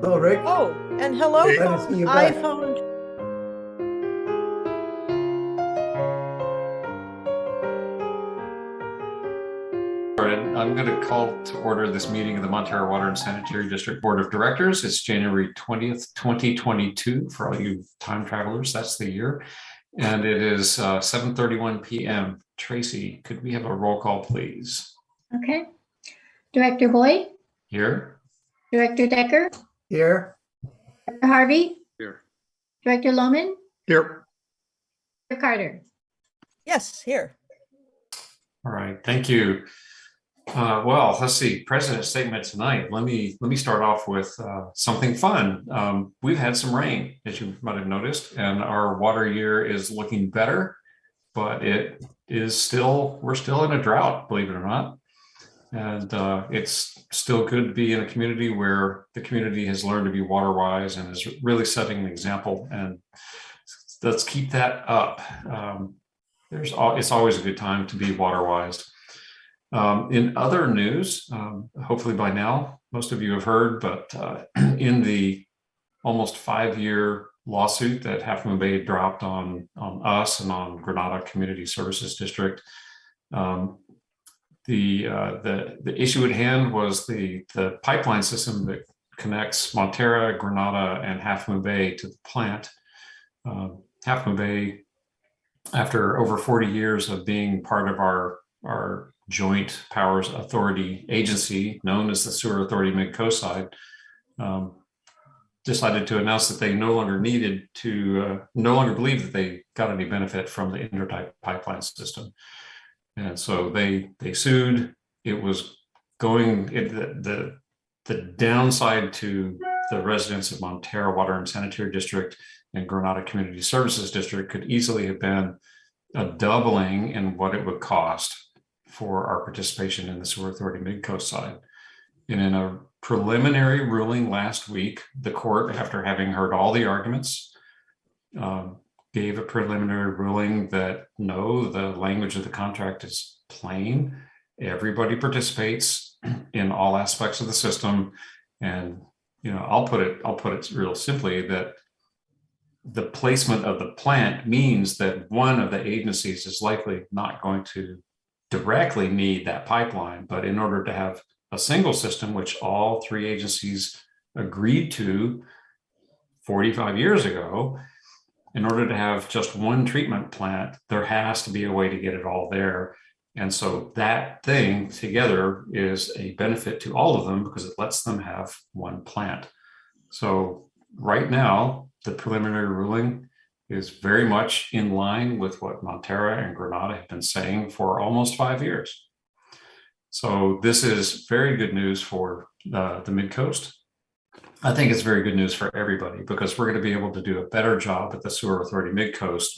Hello, Rick. Oh, and hello Glad to from see you back. iPhone. I'm going to call to order this meeting of the Montara Water and Sanitary District Board of Directors. It's January 20th, 2022. For all you time travelers, that's the year. And it is 7:31 p.m. Tracy, could we have a roll call, please? Okay. Director Boyd, Here. Director Decker, Here. Director Harvey, Here. Director Lohman, Here. Director Carter. Yes, here. All right, thank you. Well, let's see, President's statement tonight. Let me start off with something fun. We've had some rain, as you might have noticed, and our water year is looking better, but we're still in a drought, believe it or not. And it's still good to be in a community where the community has learned to be water wise and is really setting an example. And let's keep that up. It's always a good time to be water wise. In other news, hopefully by now, most of you have heard, but in the almost 5-year lawsuit that Half Moon Bay dropped on us and on Granada Community Services District, the issue at hand was the pipeline system that connects Montara, Granada, and Half Moon Bay to the plant. Half Moon Bay, after over 40 years of being part of our joint powers authority agency known as the Sewer Authority Mid-Coast, decided to announce that they no longer believed that they got any benefit from the intertype pipeline system. And so they sued. It was the downside to the residents of Montara Water and Sanitary District and Granada Community Services District could easily have been a doubling in what it would cost for our participation in the Sewer Authority Mid-Coast side. And in a preliminary ruling last week, the court, after having heard all the arguments, gave a preliminary ruling that no, the language of the contract is plain. Everybody participates in all aspects of the system. And I'll put it real simply that the placement of the plant means that one of the agencies is likely not going to directly need that pipeline, but in order to have a single system, which all three agencies agreed to 45 years ago, in order to have just one treatment plant, there has to be a way to get it all there. And so that thing together is a benefit to all of them because it lets them have one plant. So right now, the preliminary ruling is very much in line with what Montara and Granada have been saying for almost 5 years. So this is very good news for the Mid-Coast. I think it's very good news for everybody because we're going to be able to do a better job at the Sewer Authority Mid-Coast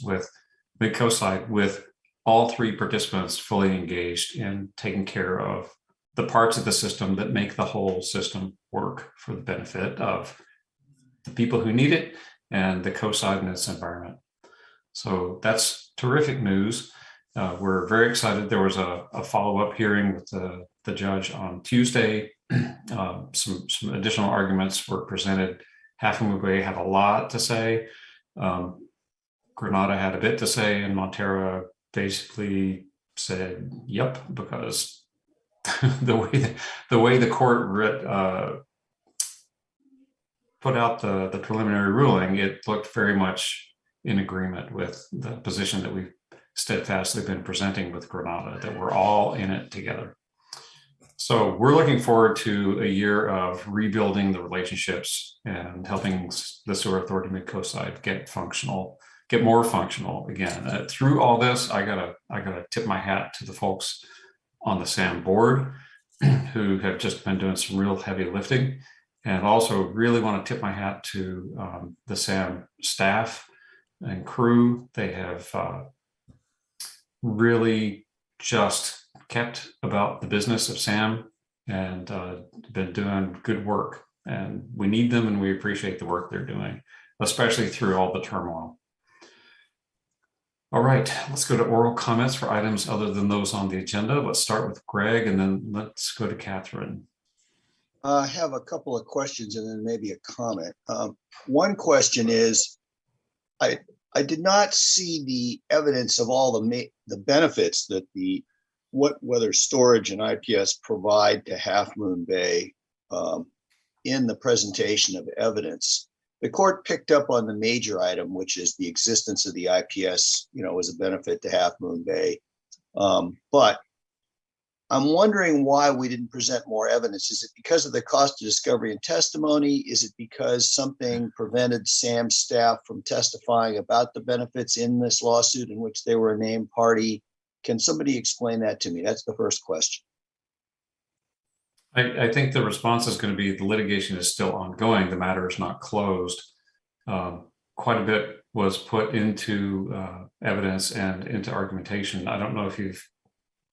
side with all three participants fully engaged in taking care of the parts of the system that make the whole system work for the benefit of the people who need it and the coast side and its environment. So that's terrific news. We're very excited. There was a follow-up hearing with the judge on Tuesday. Some additional arguments were presented. Half Moon Bay had a lot to say. Granada had a bit to say, and Montara basically said, "Yep," because the way the court put out the preliminary ruling, it looked very much in agreement with the position that we've steadfastly been presenting with Granada, that we're all in it together. So we're looking forward to a year of rebuilding the relationships and helping the Sewer Authority Mid-Coast side get more functional again. Through all this, I gotta tip my hat to the folks on the SAM board who have just been doing some real heavy lifting, and also really want to tip my hat to the SAM staff and crew. They have really just kept about the business of SAM and been doing good work. And we need them and we appreciate the work they're doing, especially through all the turmoil. All right, let's go to oral comments for items other than those on the agenda. Let's start with Greg and then let's go to Catherine. I have a couple of questions and then maybe a comment. One question is, I did not see the evidence of all the benefits that whether storage and IPS provide to Half Moon Bay in the presentation of evidence. The court picked up on the major item, which is the existence of the IPS, as a benefit to Half Moon Bay. But I'm wondering why we didn't present more evidence. Is it because of the cost of discovery and testimony? Is it because something prevented Sam's staff from testifying about the benefits in this lawsuit in which they were a named party? Can somebody explain that to me? That's the first question. I think the response is going to be the litigation is still ongoing. The matter is not closed. Quite a bit was put into evidence and into argumentation. I don't know if you've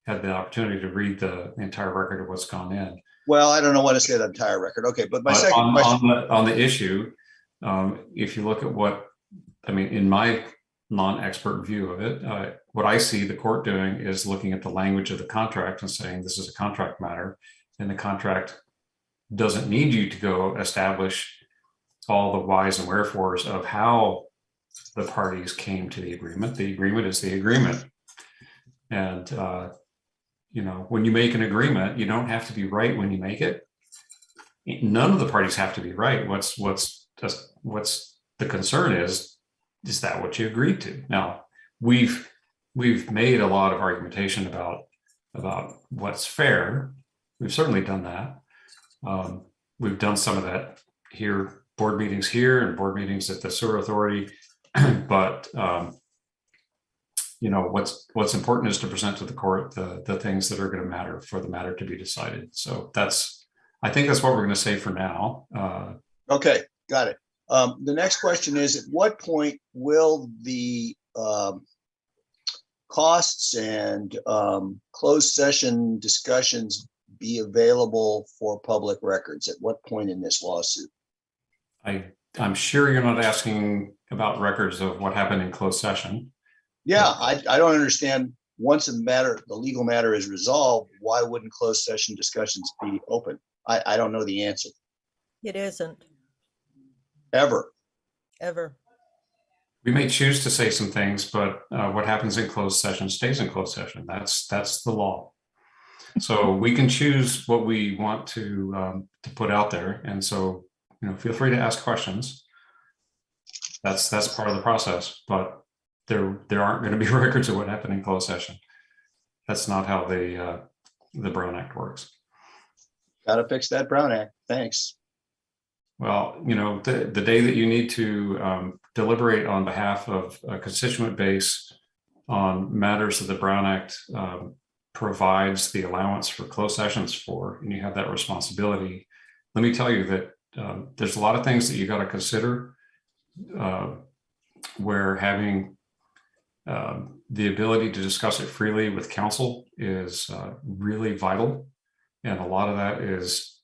had the opportunity to read the entire record of what's gone in. Well, I don't know what to say the entire record. Okay, but my second question on the issue, if you look at in my non-expert view of it, what I see the court doing is looking at the language of the contract and saying this is a contract matter, and the contract doesn't need you to go establish all the whys and wherefores of how the parties came to the agreement. The agreement is the agreement. And, when you make an agreement, you don't have to be right when you make it. None of the parties have to be right. What's the concern is that what you agreed to? Now, we've made a lot of argumentation about what's fair. We've certainly done that. We've done some of that here, board meetings here and board meetings at the Sewer Authority. But what's important is to present to the court the things that are going to matter for the matter to be decided. So I think that's what we're going to say for now. Okay, got it. The next question is, at what point will the costs and closed session discussions be available for public records? At what point in this lawsuit? I'm sure you're not asking about records of what happened in closed session. Yeah, I don't understand. Once the legal matter is resolved, why wouldn't closed session discussions be open? I don't know the answer. It isn't, Ever. We may choose to say some things, but what happens in closed session stays in closed session. That's the law. So we can choose what we want to put out there. And so, feel free to ask questions. That's part of the process, but there aren't going to be records of what happened in closed session. That's not how the Brown Act works. Got to fix that Brown Act. Thanks. Well, the day that you need to deliberate on behalf of a constituent base on matters that the Brown Act provides the allowance for closed sessions for, and you have that responsibility, let me tell you that there's a lot of things that you got to consider where having the ability to discuss it freely with counsel is really vital. And a lot of that is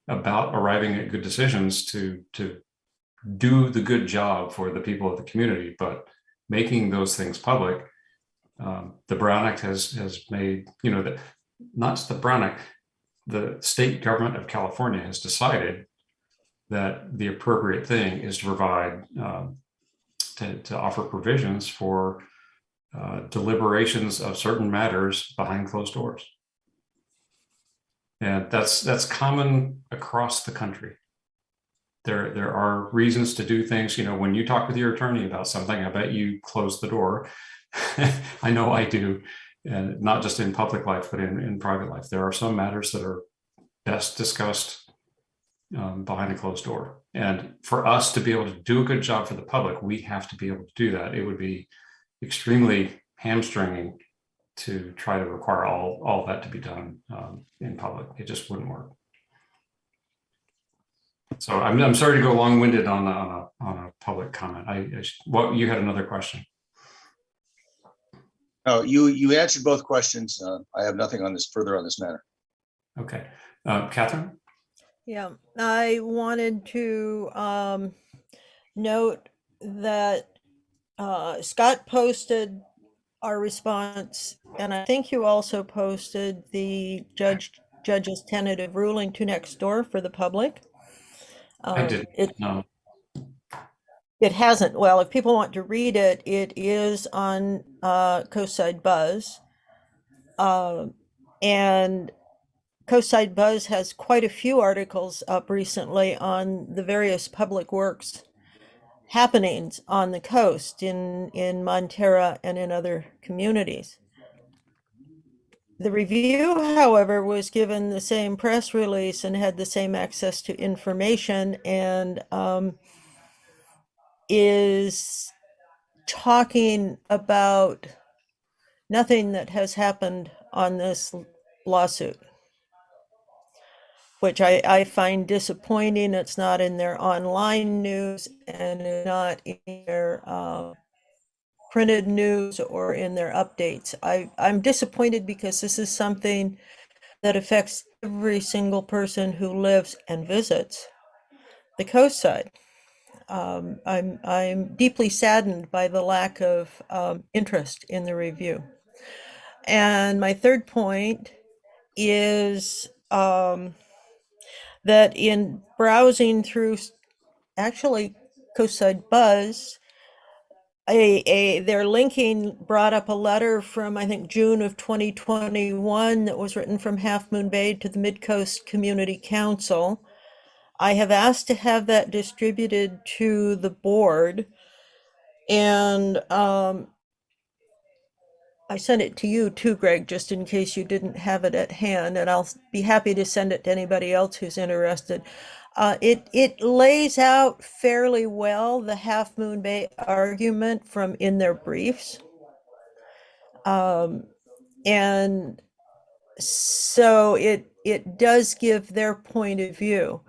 about arriving at good decisions to do the good job for the people of the community, but making those things public. The Brown Act has made, that not just the Brown Act, the state government of California has decided that the appropriate thing is to provide to offer provisions for deliberations of certain matters behind closed doors. And that's common across the country. There are reasons to do things. When you talk with your attorney about something, I bet you close the door. I know I do, and not just in public life, but in private life. There are some matters that are best discussed behind a closed door. And for us to be able to do a good job for the public, we have to be able to do that. It would be extremely hamstringing to try to require all that to be done in public. It just wouldn't work. So I'm sorry to go long-winded on a public comment. You had another question. Oh, you answered both questions. I have nothing further on this matter. Okay, Catherine. Yeah, I wanted to note that Scott posted our response, and I think you also posted the Judge judge's tentative ruling to next door for the public. I didn't know. It hasn't. Well, if people want to read it, it is on Coastside Buzz. And Coastside Buzz has quite a few articles up recently on the various public works happenings on the coast in Montara and in other communities. The review, however, was given the same press release and had the same access to information, and is talking about nothing that has happened on this lawsuit, which I find disappointing. It's not in their online news, and it's not in their printed news or in their updates. I'm disappointed because this is something that affects every single person who lives and visits the coastside. I'm deeply saddened by the lack of interest in the review. And my third point is that in browsing through actually Coastside Buzz, their linking brought up a letter from, I think, June of 2021 that was written from Half Moon Bay to the Mid-Coast Community Council. I have asked to have that distributed to the board, and I sent it to you too, Greg, just in case you didn't have it at hand, and I'll be happy to send it to anybody else who's interested. It lays out fairly well the Half Moon Bay argument from in their briefs. And so it does give their point of view.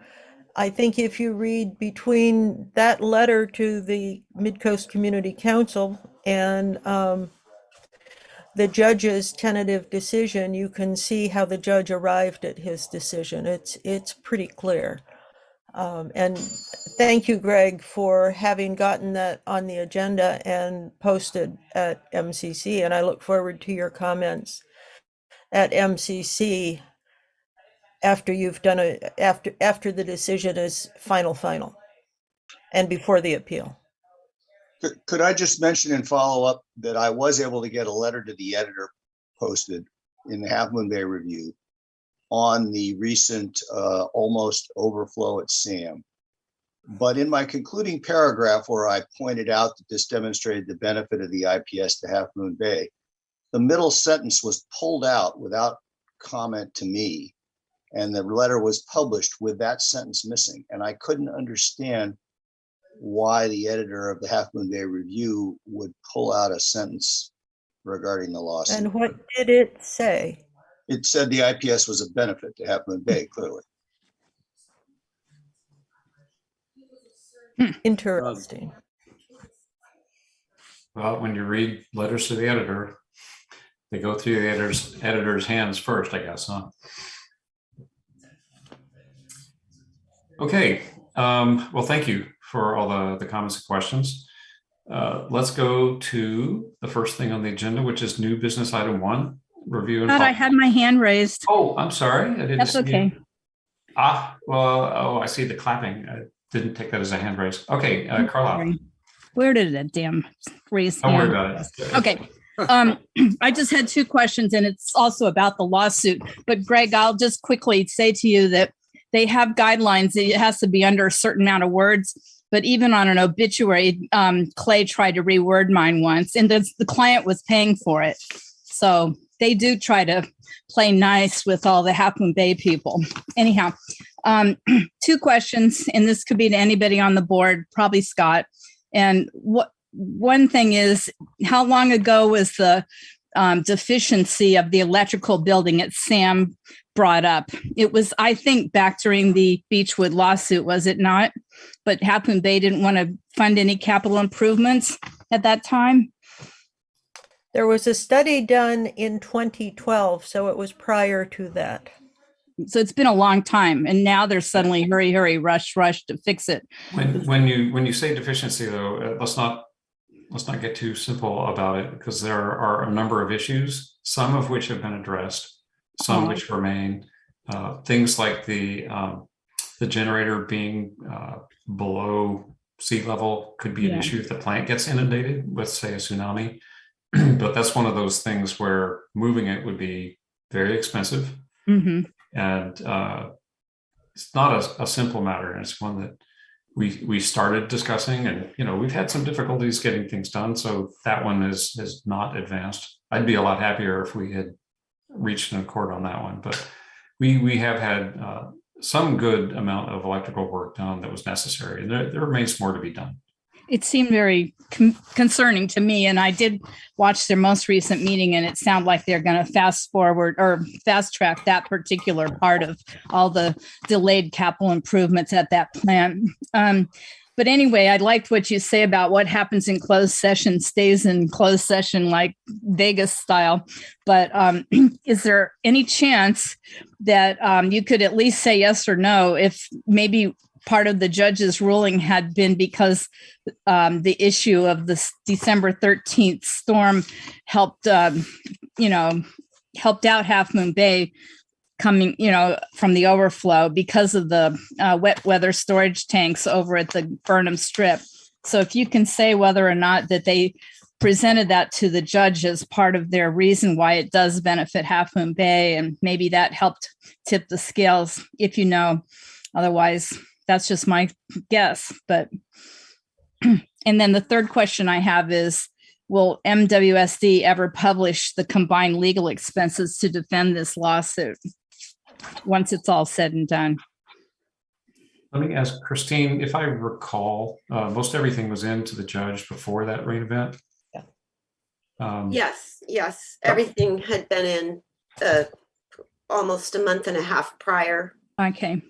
I think if you read between that letter to the Mid-Coast Community Council and the judge's tentative decision, you can see how the judge arrived at his decision. It's pretty clear. And thank you, Greg, for having gotten that on the agenda and posted at MCC. And I look forward to your comments at MCC after you've done after the decision is final, and before the appeal. Could I just mention and follow up that I was able to get a letter to the editor posted in the Half Moon Bay Review on the recent almost overflow at Sam. But in my concluding paragraph where I pointed out that this demonstrated the benefit of the IPS to Half Moon Bay, the middle sentence was pulled out without comment to me. And the letter was published with that sentence missing. And I couldn't understand why the editor of the Half Moon Bay Review would pull out a sentence regarding the lawsuit. And what did it say? It said the IPS was a benefit to Half Moon Bay, clearly. Interesting. Well, when you read letters to the editor, they go through the editor's hands first, I guess, huh? Okay. Well, thank you for all the comments and questions. Let's go to the first thing on the agenda, which is new business item 1, review and. I had my hand raised. Oh, I'm sorry. I didn't. That's okay. I see the clapping. I didn't take that as a hand raise. Okay, Carla. Where did that damn raise Don't hand? worry about it. Okay. I just had 2 questions, and it's also about the lawsuit. But Greg, I'll just quickly say to you that they have guidelines. It has to be under a certain amount of words. But even on an obituary, Clay tried to reword mine once, and the client was paying for it. So they do try to play nice with all the Half Moon Bay people. Anyhow, 2 questions, and this could be to anybody on the board, probably Scott. And one thing is, how long ago was the deficiency of the electrical building at Sam brought up? It was, I think, back during the Beechwood lawsuit, was it not? But Half Moon Bay didn't want to fund any capital improvements at that time. There was a study done in 2012, so it was prior to that. So it's been a long time, and now they're suddenly hurry, rush to fix it. When you say deficiency, though, let's not get too simple about it, because there are a number of issues, some of which have been addressed, some which remain. Things like the generator being below sea level could be an Yeah. issue if the plant gets inundated with, say, a tsunami. But that's one of those things where moving it would be very expensive. Mm-hmm. And it's not a simple matter. And it's one that we started discussing, and we've had some difficulties getting things done. So that one is not advanced. I'd be a lot happier if we had reached an accord on that one, but we have had some good amount of electrical work done that was necessary, and there remains more to be done. It seemed very concerning to me, and I did watch their most recent meeting, and it sounded like they're going to fast forward or fast track that particular part of all the delayed capital improvements at that plant. But anyway, I liked what you say about what happens in closed session stays in closed session, like Vegas style. But is there any chance that you could at least say yes or no if maybe part of the judge's ruling had been because the issue of the December 13th storm helped out Half Moon Bay coming, from the overflow because of the wet weather storage tanks over at the Burnham Strip. So if you can say whether or not that they presented that to the judge as part of their reason why it does benefit Half Moon Bay, and maybe that helped tip the scales, if you know. Otherwise, that's just my guess. But and then the third question I have is, will MWSD ever publish the combined legal expenses to defend this lawsuit once it's all said and done? Let me ask Christine, if I recall, most everything was into the judge before that rain event. Yes. Everything had been in almost a month and a half prior. Okay.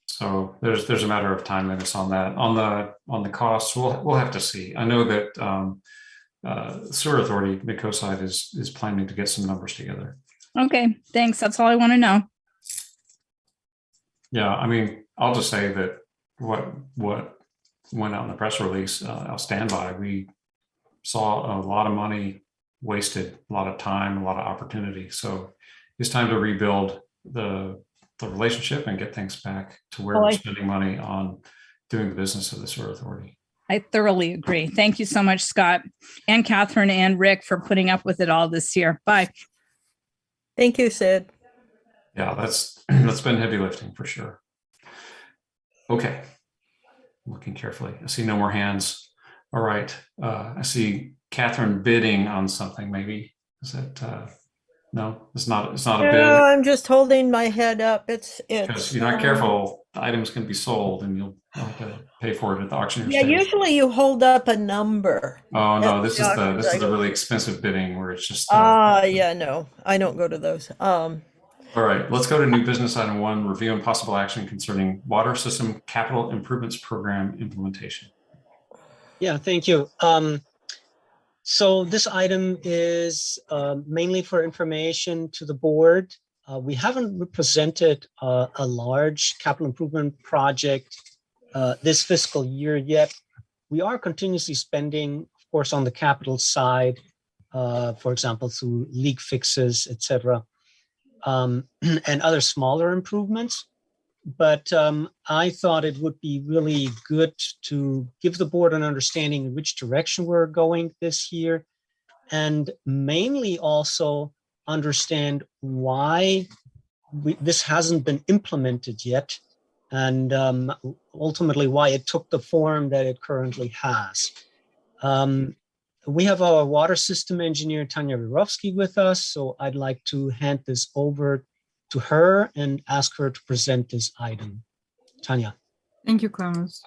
So there's a matter of timeliness on that. On the costs, we'll have to see. I know that Sewer Authority, Midcoast is planning to get some numbers together. Okay, thanks. That's all I want to know. Yeah, I mean, I'll just say that what went out in the press release, I'll stand by. We saw a lot of money wasted, a lot of time, a lot of opportunity. So it's time to rebuild the relationship and get things back to where we're spending money on doing the business of the Sewer Authority. I thoroughly agree. Thank you so much, Scott and Catherine and Rick, for putting up with it all this year. Bye. Thank you, Sid. Yeah, that's been heavy lifting for sure. Okay, looking carefully. I see no more hands. All right, I see Catherine bidding on something. Maybe is that no? It's not a bid. No, I'm just holding my head up. It's Because you're not careful, the items can be sold, and you'll have to pay for it at the auctioneer's yeah. table. Usually, you hold up a number. Oh no, this is the really expensive bidding where it's just. Yeah, no, I don't go to those. All right, let's go to new business item 1: review and possible action concerning water system capital improvements program implementation. Yeah, thank you. So this item is mainly for information to the board. We haven't presented a large capital improvement project this fiscal year yet. We are continuously spending, of course, on the capital side, for example, through leak fixes, etc., and other smaller improvements. But I thought it would be really good to give the board an understanding in which direction we're going this year, and mainly also understand why this hasn't been implemented yet, and ultimately why it took the form that it currently has. We have our water system engineer, Tanya Wirovsky, with us, so I'd like to hand this over to her and ask her to present this item. Tanya. Thank you, Clemens.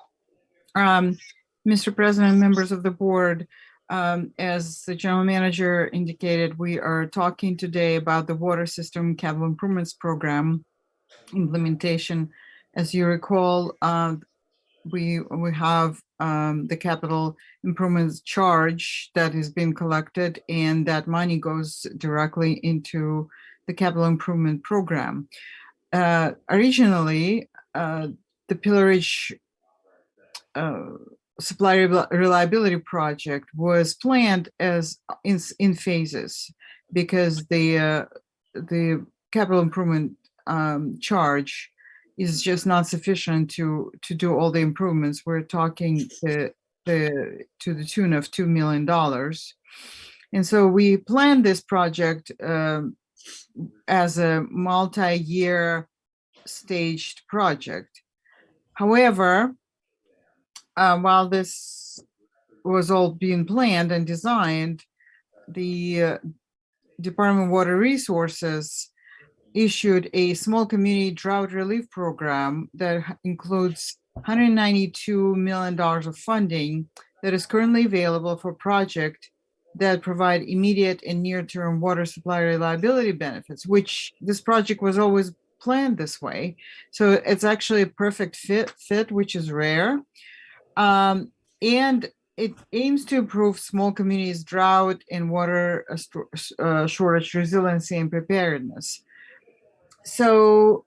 Mr. President, members of the board, as the general manager indicated, we are talking today about the water system capital improvements program implementation. As you recall, we have the capital improvements charge that is being collected, and that money goes directly into the capital improvement program. Originally, the Pillarage supply reliability project was planned as in phases, because the capital improvement charge is just not sufficient to do all the improvements. We're talking to the tune of $2 million. And so we planned this project as a multi-year staged project. However, while this was all being planned and designed, the Department of Water Resources issued a small community drought relief program that includes $192 million of funding that is currently available for projects that provide immediate and near-term water supply reliability benefits, which this project was always planned this way. So it's actually a perfect fit, which is rare. And it aims to improve small communities' drought and water shortage resiliency and preparedness. So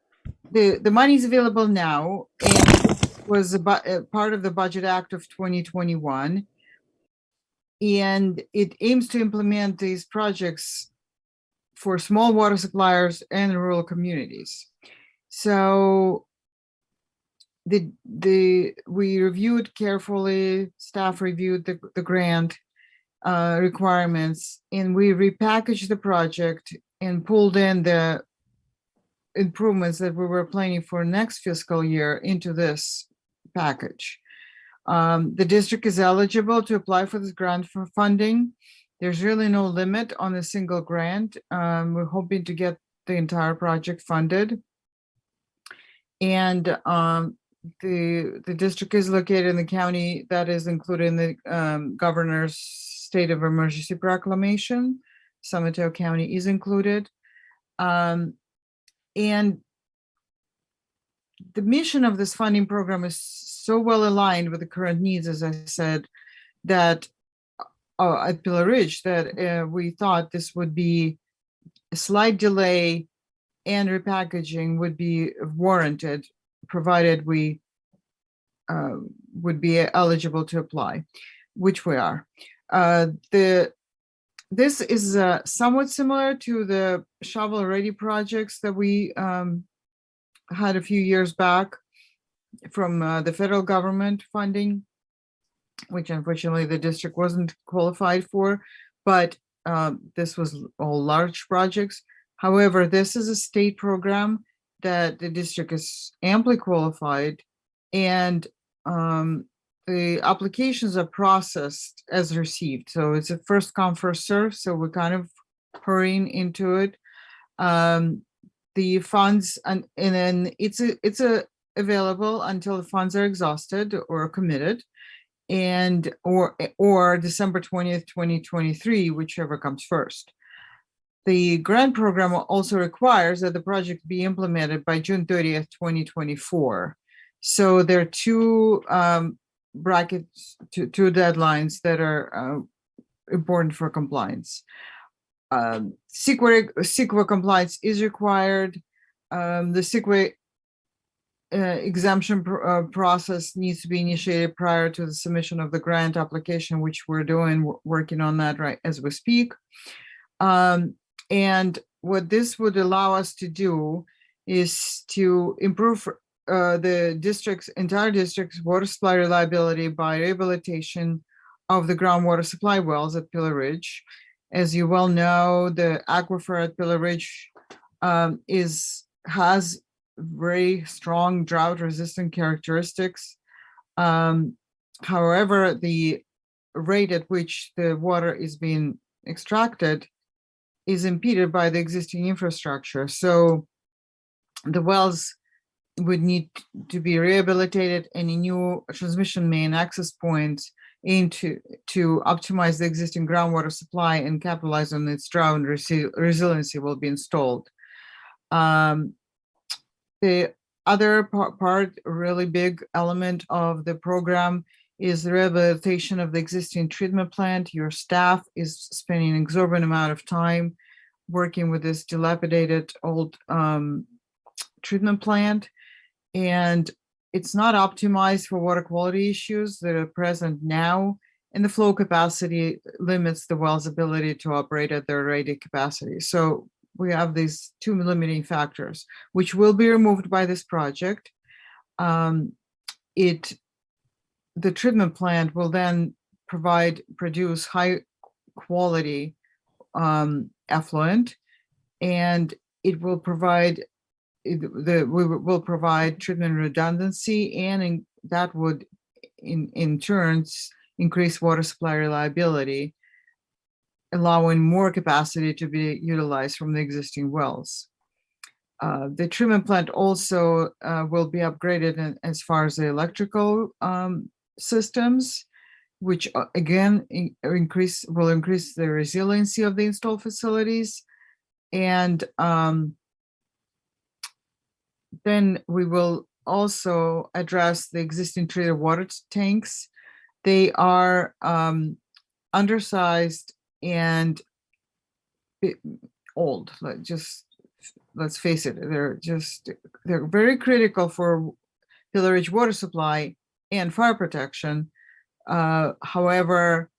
the money is available now and was part of the Budget Act of 2021. And it aims to implement these projects for small water suppliers and rural communities. So we reviewed carefully, staff reviewed the grant requirements, and we repackaged the project and pulled in the improvements that we were planning for next fiscal year into this package. The district is eligible to apply for this grant for funding. There's really no limit on a single grant. We're hoping to get the entire project funded. And the district is located in the county that is included in the governor's state of emergency proclamation. San Mateo County is included. And the mission of this funding program is so well aligned with the current needs, as I said, that at Pillar Ridge, that we thought this would be a slight delay and repackaging would be warranted, provided we would be eligible to apply, which we are. This is somewhat similar to the shovel-ready projects that we had a few years back from the federal government funding, which unfortunately the district wasn't qualified for, but this was all large projects. However, this is a state program that the district is amply qualified, and the applications are processed as received. So it's a first come, first serve. So we're kind of hurrying into it. The funds and then it's available until the funds are exhausted or committed, and or December 20th, 2023, whichever comes first. The grant program also requires that the project be implemented by June 30th, 2024. So there are two brackets, two deadlines that are important for compliance. CEQA compliance is required. The CEQA exemption process needs to be initiated prior to the submission of the grant application, which we're doing, working on that right as we speak. And what this would allow us to do is to improve the entire district's water supply reliability by rehabilitation of the groundwater supply wells at Pillar Ridge. As you well know, the aquifer at Pillar Ridge has very strong drought-resistant characteristics. However, the rate at which the water is being extracted is impeded by the existing infrastructure. So the wells would need to be rehabilitated and a new transmission main access points to optimize the existing groundwater supply and capitalize on its drought and resiliency will be installed. The other part, a really big element of the program is the rehabilitation of the existing treatment plant. Your staff is spending an exorbitant amount of time working with this dilapidated old treatment plant, and it's not optimized for water quality issues that are present now, and the flow capacity limits the well's ability to operate at their rated capacity. So we have these two limiting factors, which will be removed by this project. The treatment plant will then produce high quality effluent, and it will provide we will provide treatment redundancy, and that would in turn increase water supply reliability, allowing more capacity to be utilized from the existing wells. The treatment plant also will be upgraded as far as the electrical systems, which again will increase the resiliency of the installed facilities. And then we will also address the existing treated water tanks. They are undersized and old. Let's face it, they're very critical for Pillar Ridge water supply and fire protection. However,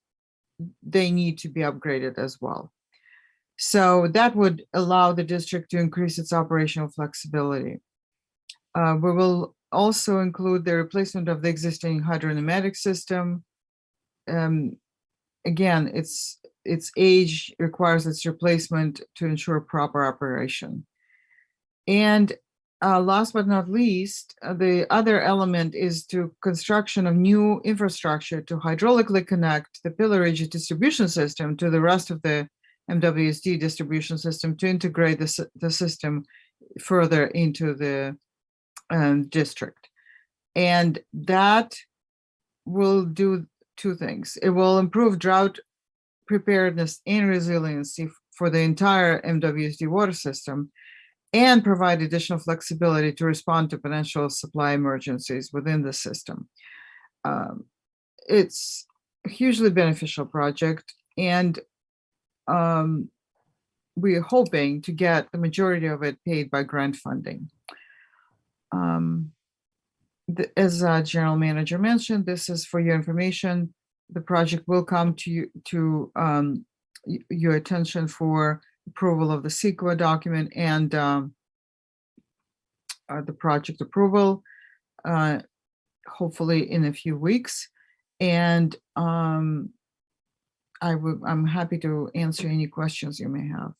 they need to be upgraded as well. So that would allow the district to increase its operational flexibility. We will also include the replacement of the existing hydropneumatic system. Again, its age requires its replacement to ensure proper operation. And last but not least, the other element is to construction of new infrastructure to hydraulically connect the Pillar Ridge distribution system to the rest of the MWSD distribution system to integrate the system further into the district. And that will do two things. It will improve drought preparedness and resiliency for the entire MWSD water system, and provide additional flexibility to respond to potential supply emergencies within the system. It's a hugely beneficial project, and we're hoping to get the majority of it paid by grant funding. As General Manager mentioned, this is for your information. The project will come to your attention for approval of the CEQA document and the project approval, hopefully in a few weeks. And I'm happy to answer any questions you may have.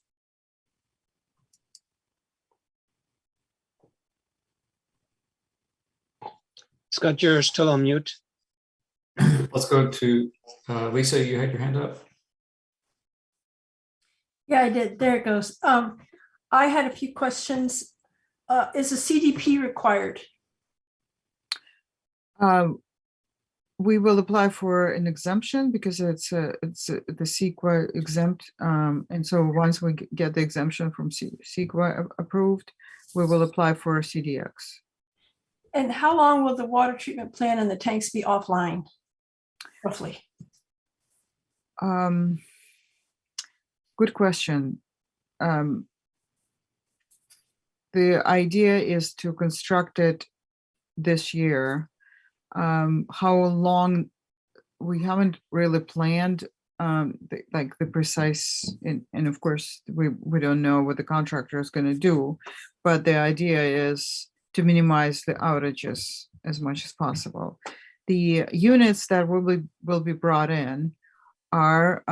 Scott, you're still on mute. Let's go to Lisa, you had your hand up. Yeah, I did. There it goes. I had a few questions. Is a CDP required? We will apply for an exemption because it's the CEQA exempt. And so once we get the exemption from CEQA approved, we will apply for a CDX. And how long will the water treatment plant and the tanks be offline, roughly? Good question. The idea is to construct it this year. How long, we haven't really planned the precise, and of course we don't know what the contractor is going to do, but the idea is to minimize the outages as much as possible. The units that will be brought in are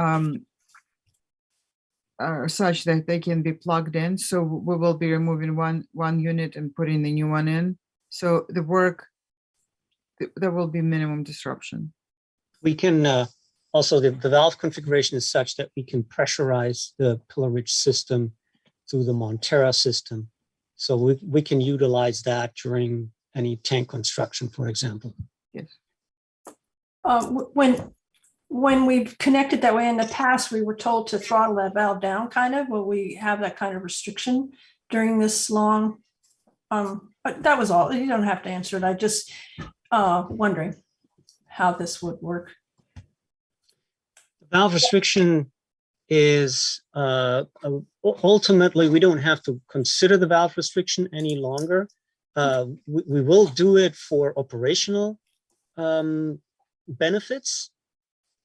such that they can be plugged in. So we will be removing one unit and putting the new one in. So the work, there will be minimum disruption. We can also, the valve configuration is such that we can pressurize the Pillar Ridge system through the Montara system. So we can utilize that during any tank construction, for example. Yes. When we've connected that way in the past, we were told to throttle that valve down, kind of. Will we have that kind of restriction during this long? But that was all. You don't have to answer it. I just wondering how this would work. The valve restriction is ultimately, we don't have to consider the valve restriction any longer. We will do it for operational benefits.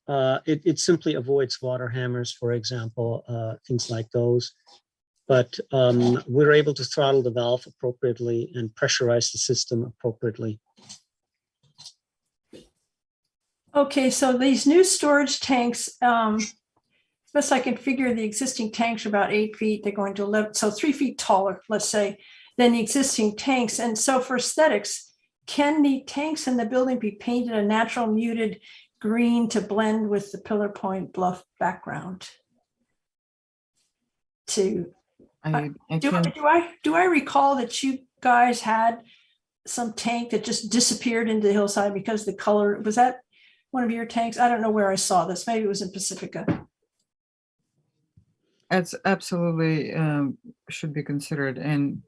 It simply avoids water hammers, for example, things like those. but we're able to throttle the valve appropriately and pressurize the system appropriately. Okay, so these new storage tanks, best I can figure, the existing tanks are about 8 feet. They're going to 11, so 3 feet taller, let's say, than the existing tanks. And so for aesthetics, can the tanks in the building be painted a natural muted green to blend with the Pillar Point bluff background? Do I recall that you guys had some tank that just disappeared into the hillside because the color, was that one of your tanks? I don't know where I saw this. Maybe it was in Pacifica. That's absolutely should be considered and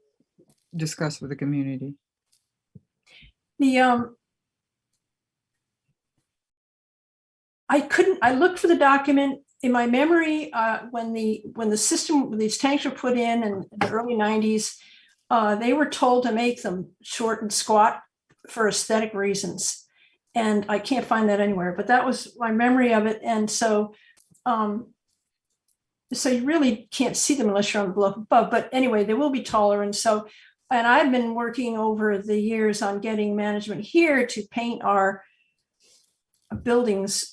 discussed with the community. I looked for the document in my memory when these tanks were put in the early 90s. They were told to make them short and squat for aesthetic reasons, and I can't find that anywhere. But that was my memory of it, and so you really can't see them unless you're on the bluff above. But anyway, they will be taller, and I've been working over the years on getting management here to paint our buildings.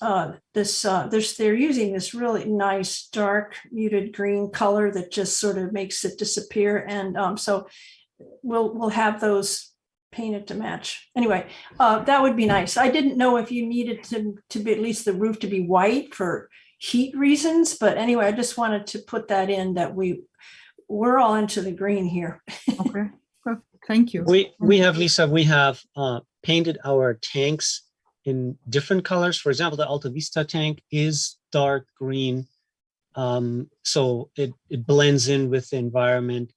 They're using this really nice dark muted green color that just sort of makes it disappear, and so we'll have those painted to match. Anyway, that would be nice. I didn't know if you needed to be at least the roof to be white for heat reasons, but anyway, I just wanted to put that in, that we're all into the green here. Okay, well, thank you. We have, Lisa, we have painted our tanks in different colors. For example, the Alta Vista tank is dark green, so it blends in with the environment.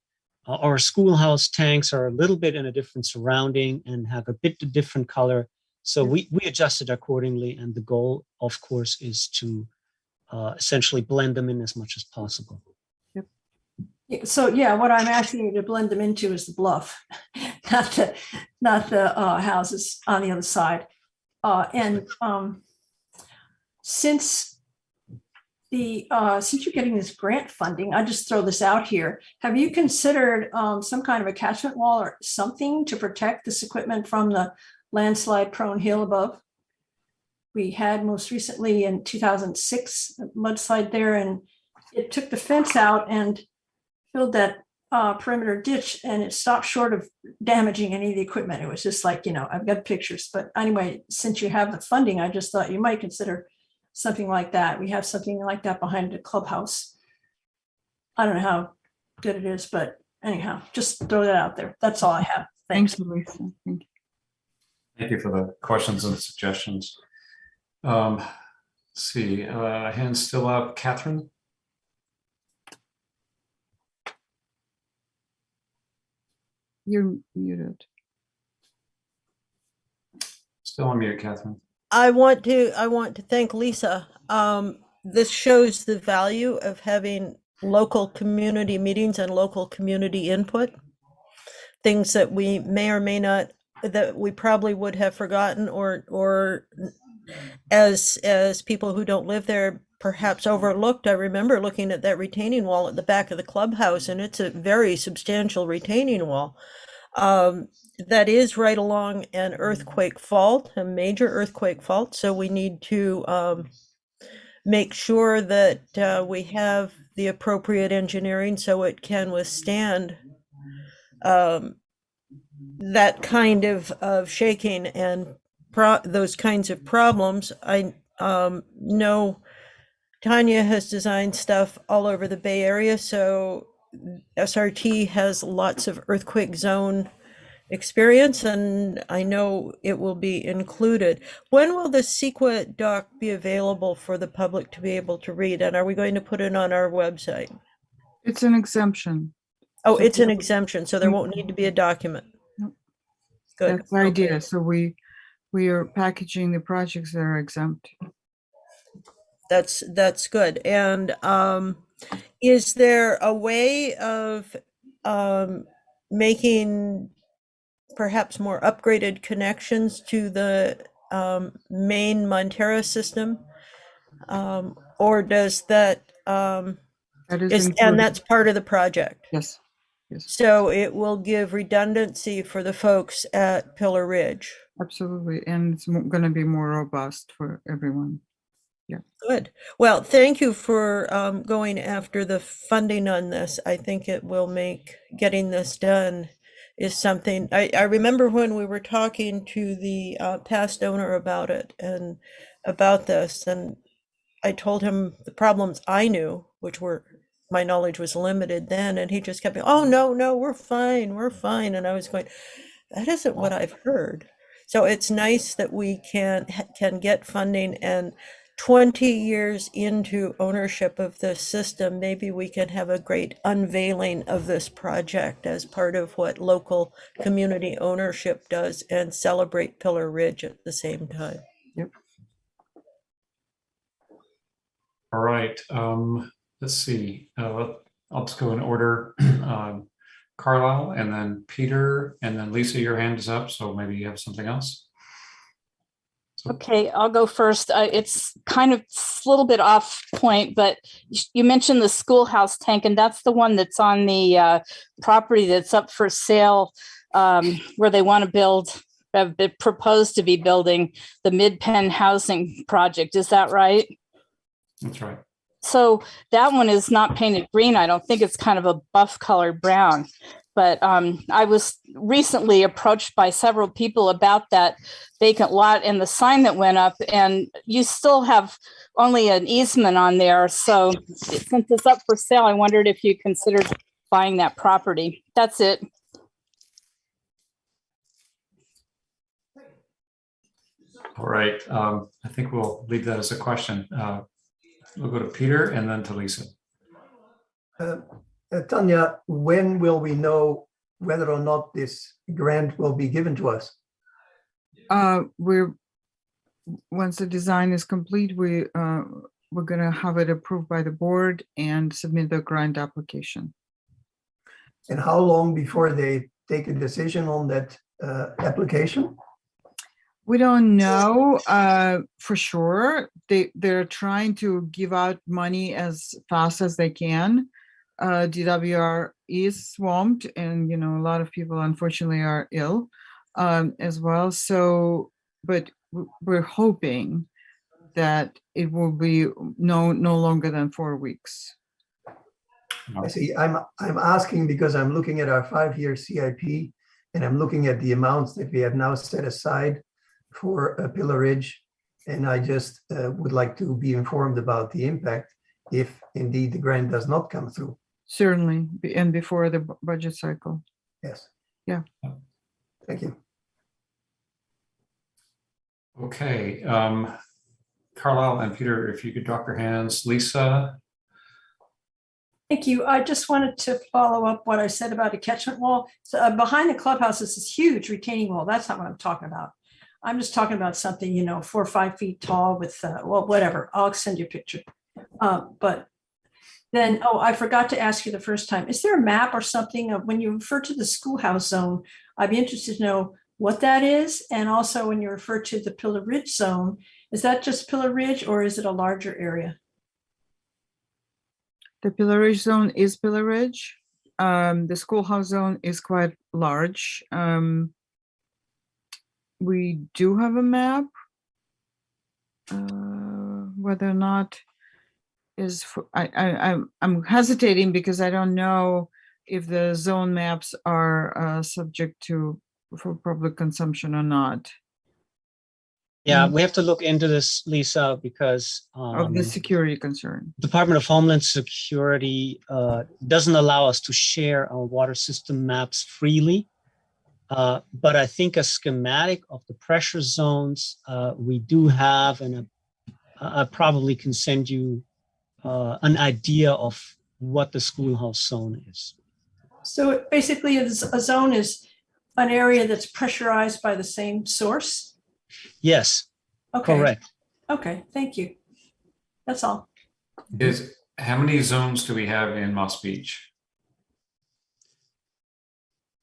Our schoolhouse tanks are a little bit in a different surrounding and have a bit different color. So we adjusted accordingly, and the goal, of course, is to essentially blend them in as much as possible. Yep. So yeah, what I'm asking you to blend them into is the bluff, not the houses on the other side. Since you're getting this grant funding, I just throw this out here. Have you considered some kind of a catchment wall or something to protect this equipment from the landslide prone hill above? We had most recently in 2006 a mudslide there, and it took the fence out and filled that perimeter ditch, and it stopped short of damaging any of the equipment. It was just like, I've got pictures. But anyway, since you have the funding, I just thought you might consider something like that. We have something like that behind the clubhouse. I don't know how good it is, but anyhow, just throw that out there. That's all I have. Thanks. Thanks, Lisa. Thank you. Thank you for the questions and suggestions. Let's see, hands still up. Catherine? You're muted. Still on mute, Catherine. I want to thank Lisa. This shows the value of having local community meetings and local community input. Things that we may or may not, that we probably would have forgotten, or as people who don't live there perhaps overlooked. I remember looking at that retaining wall at the back of the clubhouse, and it's a very substantial retaining wall. That is right along an earthquake fault, a major earthquake fault. So we need to make sure that we have the appropriate engineering so it can withstand that kind of shaking and those kinds of problems. I know Tanya has designed stuff all over the Bay Area, so SRT has lots of earthquake zone experience, and I know it will be included. When will the CEQA doc be available for the public to be able to read? And are we going to put it on our website? It's an exemption. Oh, So it's an exemption, so there won't need to be a document. Nope. Good. That's the idea. So we are packaging the projects that are exempt. That's good. And is there a way of making perhaps more upgraded connections to the main Montara system? Or does that That is And included. that's part of the project. Yes, yes, So it will give redundancy for the folks at Pillar Ridge. absolutely. And it's going to be more robust for everyone. Good. Well, thank you for going after the funding on this. I think it will make getting this done is something. I remember when we were talking to the past owner about it and about this, and I told him the problems I knew, which were my knowledge was limited then, and he just kept going, "Oh no, we're fine, we're fine." And I was going, that isn't what I've heard. So it's nice that we can get funding, and 20 years into ownership of this system, maybe we can have a great unveiling of this project as part of what local community ownership does and celebrate Pillar Ridge at the same time. Yep. All right, let's see. I'll just go in order. Carlisle, and then Peter, and then Lisa, your hand is up, so maybe you have something else. So, Okay, I'll go first. It's kind of a little bit off point, but you mentioned the schoolhouse tank, and that's the one that's on the property that's up for sale, where they want to build, have been proposed to be building the Mid-Penn housing project. Is that right? that's right. So that one is not painted green. I don't think it's kind of a buff colored brown. But I was recently approached by several people about that vacant lot and the sign that went up, and you still have only an easement on there. So since it's up for sale, I wondered if you considered buying that property. That's it. All right, I think we'll leave that as a question. We'll go to Peter and then to Lisa. Tanya, when will we know whether or not this grant will be given to us? Once the design is complete, we're going to have it approved by the board and submit the grant application. And how long before they take a decision on that application? We don't know for sure. They're trying to give out money as fast as they can. DWR is swamped, and a lot of people unfortunately are ill as well. So, but we're hoping that it will be no longer than 4 weeks. I see. I'm asking because I'm looking at our 5-year CIP, and I'm looking at the amounts that we have now set aside for Pillar Ridge, and I just would like to be informed about the impact if indeed the grant does not come through. Certainly, and before the budget cycle. Yes. Yeah. Thank you. Okay, Carlisle and Peter, if you could drop your hands. Lisa? Thank you. I just wanted to follow up what I said about a catchment wall. So behind the clubhouse is this huge retaining wall. That's not what I'm talking about. I'm just talking about something, 4 or 5 feet tall with, well, whatever. I'll send you a picture. But then, I forgot to ask you the first time. Is there a map or something of when you refer to the schoolhouse zone? I'd be interested to know what that is. And also when you refer to the Pillar Ridge zone, is that just Pillar Ridge or is it a larger area? The Pillar Ridge zone is Pillar Ridge. The schoolhouse zone is quite large. We do have a map. Whether or not is for, I'm hesitating because I don't know if the zone maps are subject for public consumption or not. Yeah, we have to look into this, Lisa, because Of the security concern. Department of Homeland Security doesn't allow us to share our water system maps freely. But I think a schematic of the pressure zones we do have, and I probably can send you an idea of what the schoolhouse zone is. So basically a zone is an area that's pressurized by the same source? Yes, Okay. correct. Okay, thank you. That's all. How many zones do we have in Moss Beach?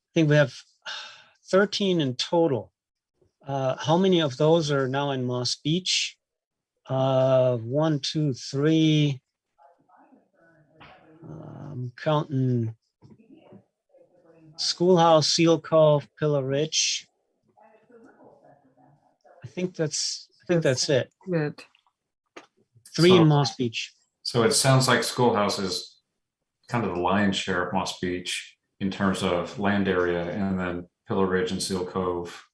I think we have 13 in total. How many of those are now in Moss Beach? 1, 2, 3. I'm counting Schoolhouse, Seal Cove, Pillar Ridge. I think that's it. Good. 3 So- in Moss Beach. So it sounds like Schoolhouse is kind of the lion's share of Moss Beach in terms of land area, and then Pillar Ridge and Seal Cove.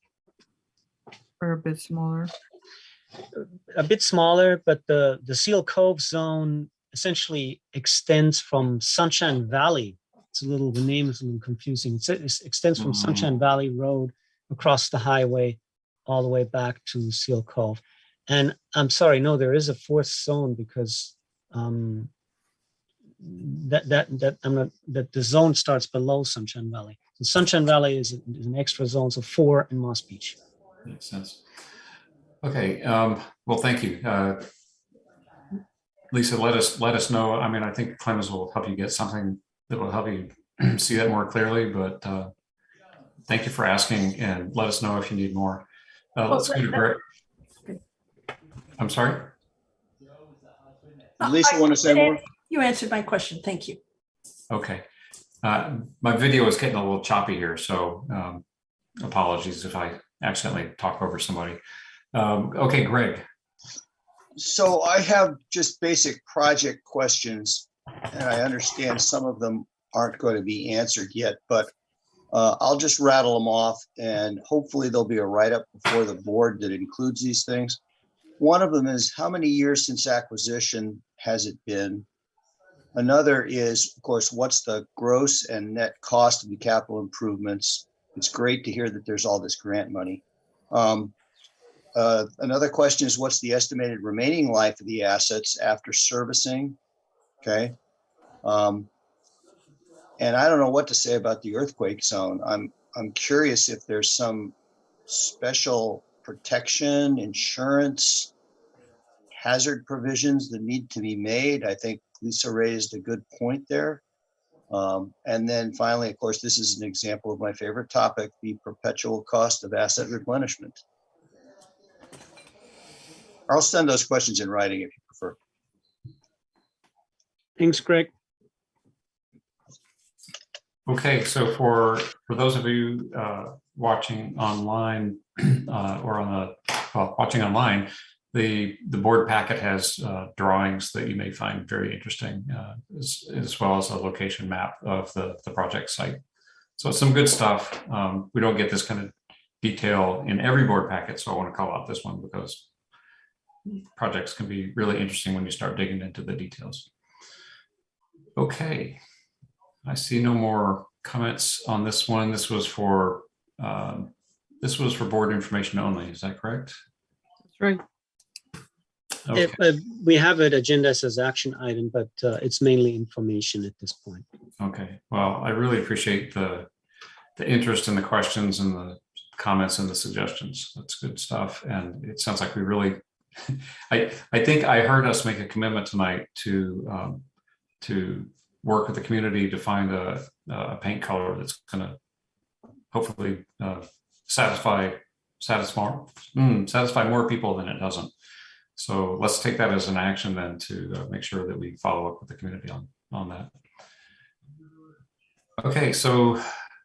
Or a bit smaller. A bit smaller, but the Seal Cove zone essentially extends from Sunshine Valley. The name is a little confusing. It extends from Sunshine Valley Road across the highway all the way back to Seal Cove. And I'm sorry, no, there is a 4th zone because that the zone starts below Sunshine Valley. So Sunshine Valley is an extra zone, so 4 in Moss Beach. Makes sense. Okay. Well, thank you. Lisa, let us know. I mean, I think Clemens will help you get something that will help you see that more clearly, but thank you for asking, and let us know if you need more. Let's go to Greg. I'm sorry? Did Lisa want to say more? You answered my question. Thank you. Okay. My video is getting a little choppy here, so apologies if I accidentally talk over somebody. Okay, Greg. So I have just basic project questions, and I understand some of them aren't going to be answered yet, but I'll just rattle them off, and hopefully there'll be a write-up before the board that includes these things. One of them is, how many years since acquisition has it been? Another is, of course, what's the gross and net cost of the capital improvements? It's great to hear that there's all this grant money. Another question is, what's the estimated remaining life of the assets after servicing? Okay. And I don't know what to say about the earthquake zone. I'm curious if there's some special protection, insurance, hazard provisions that need to be made. I think Lisa raised a good point there. And then finally, of course, this is an example of my favorite topic, the perpetual cost of asset replenishment. I'll send those questions in writing if you prefer. Thanks, Greg. Okay, so for those of you watching online or on watching online, the board packet has drawings that you may find very interesting, as well as a location map of the project site. So it's some good stuff. We don't get this kind of detail in every board packet, so I want to call out this one because projects can be really interesting when you start digging into the details. Okay, I see no more comments on this one. This was for board information only. Is that correct? That's right. Okay. We have it agendas as action item, but it's mainly information at this point. Okay. Well, I really appreciate the interest and the questions and the comments and the suggestions. That's good stuff. And it sounds like we really, I think I heard us make a commitment tonight to work with the community to find a paint color that's going to hopefully satisfy more people than it doesn't. So let's take that as an action then to make sure that we follow up with the community on that. Okay, so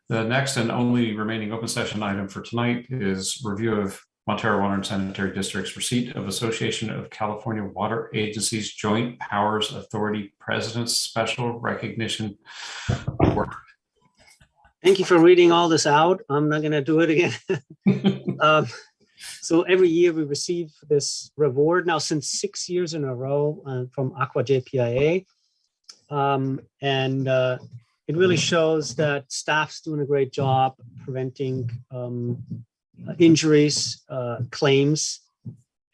the next and only remaining open session item for tonight is review of Montara Water and Sanitary District's receipt of Association of California Water Agencies Joint Powers Authority President's Special Recognition Award. Thank you for reading all this out. I'm not going to do it again. So every year we receive this reward now since 6 years in a row from Aqua JPIA. It really shows that staff's doing a great job preventing injuries, claims.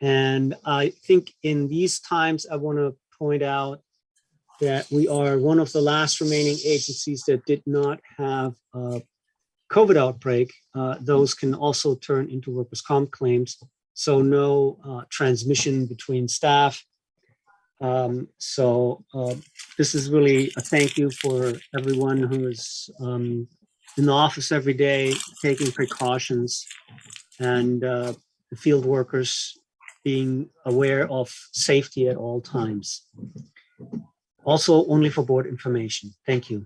And I think in these times, I want to point out that we are one of the last remaining agencies that did not have a COVID outbreak. Those can also turn into workers' comp claims. So no transmission between staff. This is really a thank you for everyone who is in the office every day, taking precautions, and the field workers being aware of safety at all times. Also only for board information. Thank you.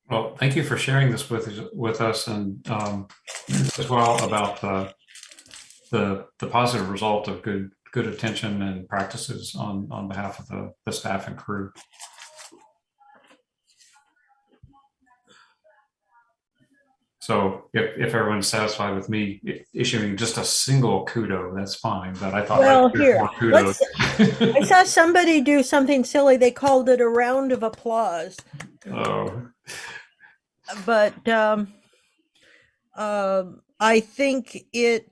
Well, thank you for sharing this with us, and as well about the positive result of good attention and practices on behalf of the staff and crew. So if everyone's satisfied with me issuing just a single kudo, that's fine. But I thought Well, I'd hear here, more kudos. I saw somebody do something silly. They called it a round of applause. Oh, But I think it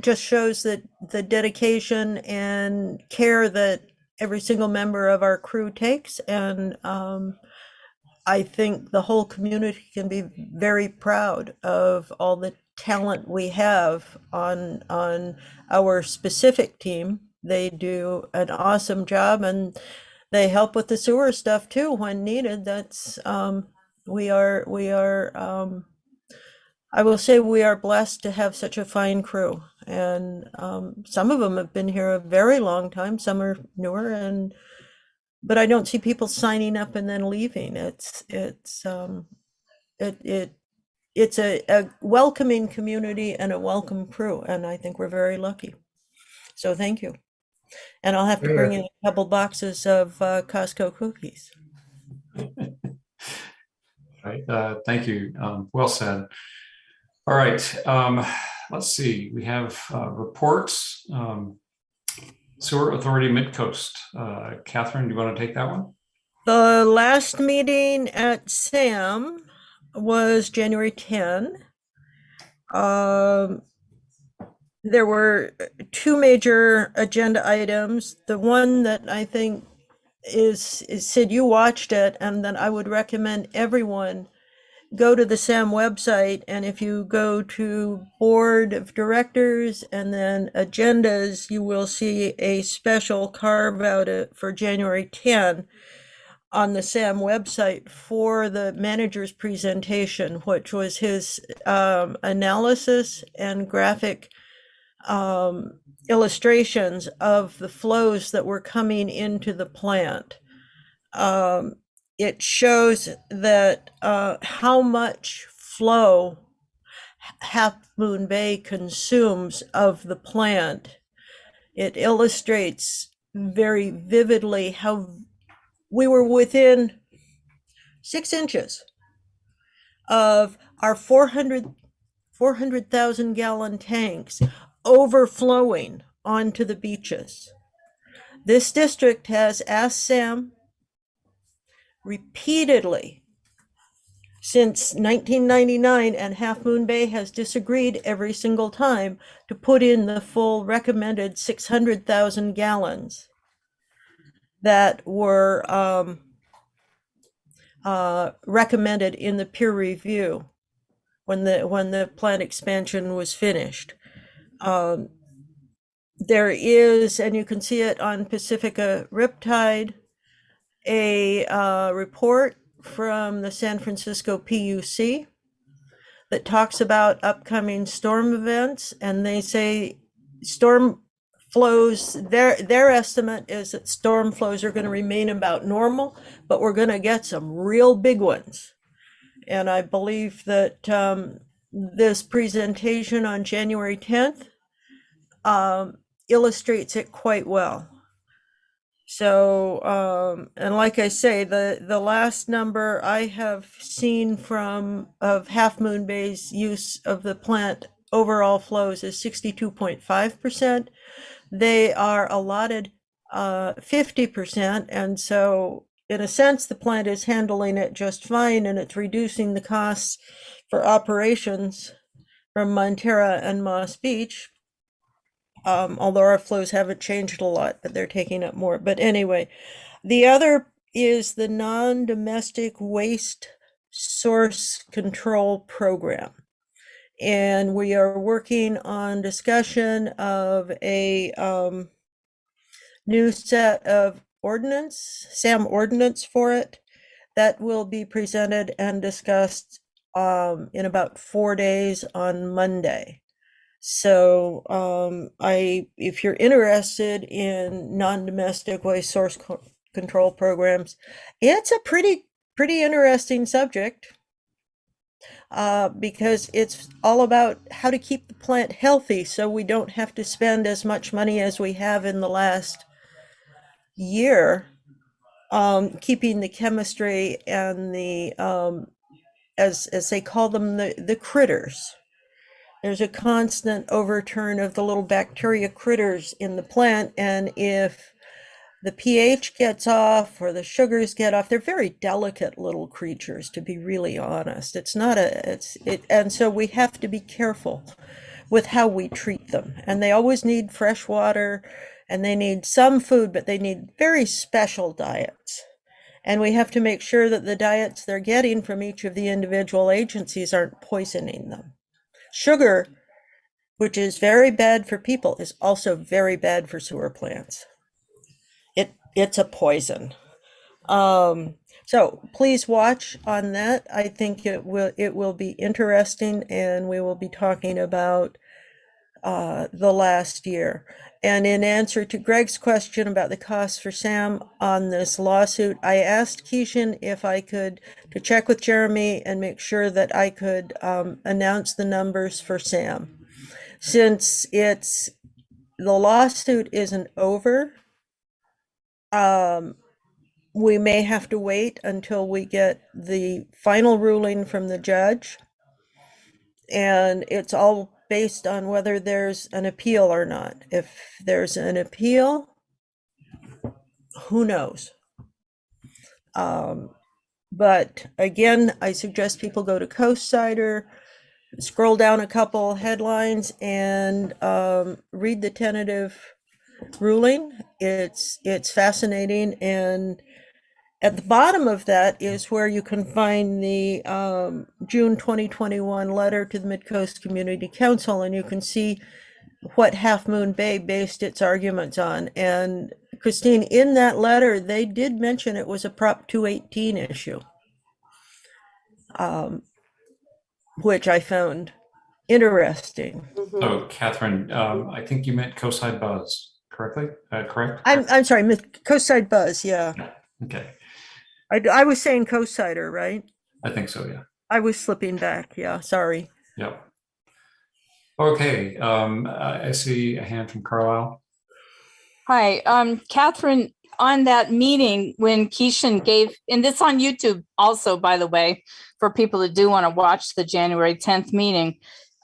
just shows that the dedication and care that every single member of our crew takes. And I think the whole community can be very proud of all the talent we have on our specific team. They do an awesome job, and they help with the sewer stuff too when needed. That's we are I will say we are blessed to have such a fine crew, and some of them have been here a very long time. Some are newer, but I don't see people signing up and then leaving. It's a welcoming community and a welcome crew, and I think we're very lucky. So thank you. And I'll have to bring in a couple boxes of Costco cookies. right. Thank you. Well said. All right. Let's see. We have reports. Sewer Authority Midcoast. Catherine, do you want to take that one? The last meeting at SAM was January 10. There were two major agenda items. The one that I think is Sid, you watched it, and then I would recommend everyone go to the SAM website, and if you go to Board of Directors and then agendas, you will see a special carve out for January 10 on the SAM website for the manager's presentation, which was his analysis and graphic illustrations of the flows that were coming into the plant. It shows that how much flow Half Moon Bay consumes of the plant. It illustrates very vividly how we were within 6 inches of our 400,000 gallon tanks overflowing onto the beaches. This district has asked SAM repeatedly since 1999, and Half Moon Bay has disagreed every single time to put in the full recommended 600,000 gallons that were recommended in the peer review when the plant expansion was finished. There is, and you can see it on Pacifica Riptide, a report from the San Francisco PUC that talks about upcoming storm events, and they say storm flows, their estimate is that storm flows are going to remain about normal, but we're going to get some real big ones. And I believe that this presentation on January 10th illustrates it quite well. So, and like I say, the last number I have seen of Half Moon Bay's use of the plant overall flows is 62.5%. They are allotted 50%, and so in a sense, the plant is handling it just fine, and it's reducing the costs for operations from Montara and Moss Beach. Although our flows haven't changed a lot, but they're taking up more. But anyway, the other is the non-domestic waste source control program. And we are working on discussion of a new set of ordinance, SAM ordinance for it, that will be presented and discussed in about 4 days on Monday. So if you're interested in non-domestic waste source control programs, it's a pretty interesting subject because it's all about how to keep the plant healthy so we don't have to spend as much money as we have in the last year keeping the chemistry and the as they call them, the critters. There's a constant overturn of the little bacteria critters in the plant, and if the pH gets off or the sugars get off, they're very delicate little creatures, to be really honest. It's not and so we have to be careful with how we treat them. And they always need fresh water, and they need some food, but they need very special diets. And we have to make sure that the diets they're getting from each of the individual agencies aren't poisoning them. Sugar, which is very bad for people, is also very bad for sewer plants. It's a poison. So please watch on that. I think it will be interesting, and we will be talking about the last year. And in answer to Greg's question about the costs for SAM on this lawsuit, I asked Keishan if I could to check with Jeremy and make sure that I could announce the numbers for SAM. Since the lawsuit isn't over, we may have to wait until we get the final ruling from the judge. And it's all based on whether there's an appeal or not. If there's an appeal, who knows? But again, I suggest people go to Coast Cider, scroll down a couple headlines, and read the tentative ruling. It's fascinating, and at the bottom of that is where you can find the June 2021 letter to the Mid-Coast Community Council, and you can see what Half Moon Bay based its arguments on. And Christine, in that letter, they did mention it was a Prop 218 issue, which I found interesting. Oh, Catherine, I think you meant Coastside Buzz, correctly? Correct? I'm sorry, Coastside Buzz, yeah. Okay. I was saying Coast Cider, right? I think so, yeah. I was slipping back, yeah, sorry. Yep. Okay, I see a hand from Carlisle. Hi, Catherine, on that meeting when Keishan gave, and this on YouTube also, by the way, for people that do want to watch the January 10th meeting,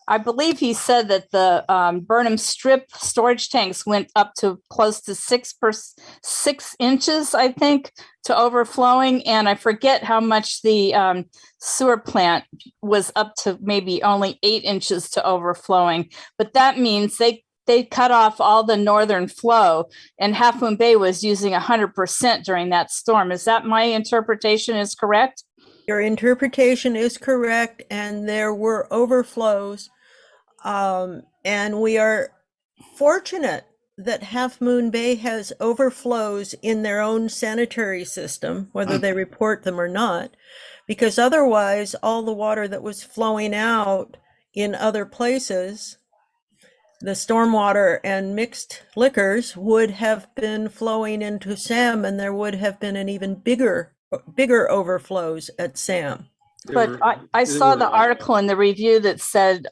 I believe he said that the Burnham strip storage tanks went up to close to 6 inches, I think, to overflowing. And I forget how much the sewer plant was up to, maybe only 8 inches to overflowing. But that means they cut off all the northern flow, and Half Moon Bay was using 100% during that storm. Is that my interpretation is correct? Your interpretation is correct, and there were overflows. And we are fortunate that Half Moon Bay has overflows in their own sanitary system, whether they report them or not, because otherwise all the water that was flowing out in other places, the stormwater and mixed liquors, would have been flowing into SAM, and there would have been an even bigger overflows at SAM. But I saw the article in the review that said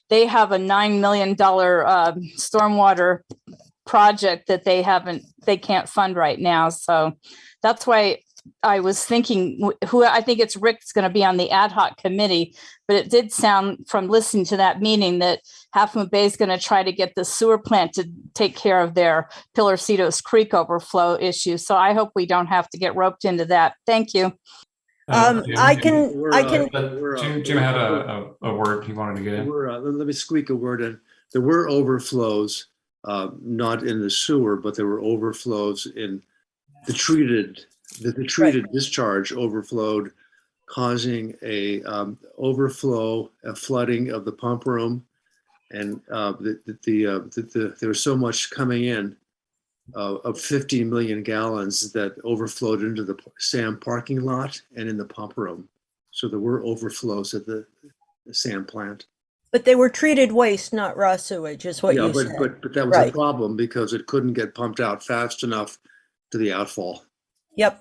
they have a $9 million stormwater project that they can't fund right now. So that's why I was thinking, I think it's Rick's going to be on the ad hoc committee, but it did sound from listening to that meeting that Half Moon Bay is going to try to get the sewer plant to take care of their Pilarcitos Creek overflow issue. So I hope we don't have to get roped into that. Thank you. Jim, I can. Jim had a word he wanted to get in. Let me squeak a word in. There were overflows, not in the sewer, but there were overflows in the treated discharge overflowed, causing a flooding of the pump room, and there was so much coming in of 50 million gallons that overflowed into the SAM parking lot and in the pump room. So there were overflows at the SAM plant. But they were treated waste, not raw sewage, is what Yeah, you said. but that was a Right. problem because it couldn't get pumped out fast enough to the outfall. Yep.